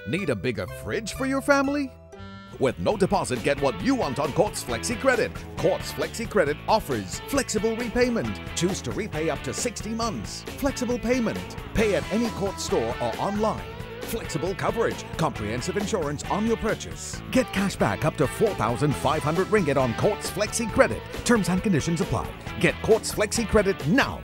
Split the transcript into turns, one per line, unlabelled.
Need a bigger fridge for your family? With no deposit, get what you want on Quartz Flexi Credit. Quartz Flexi Credit offers flexible repayment. Choose to repay up to 60 months. Flexible payment. Pay at any Quartz store or online. Flexible coverage. Comprehensive insurance on your purchase. Get cash back up to 4,500 ringgit on Quartz Flexi Credit. Terms and conditions apply. Get Quartz Flexi Credit now.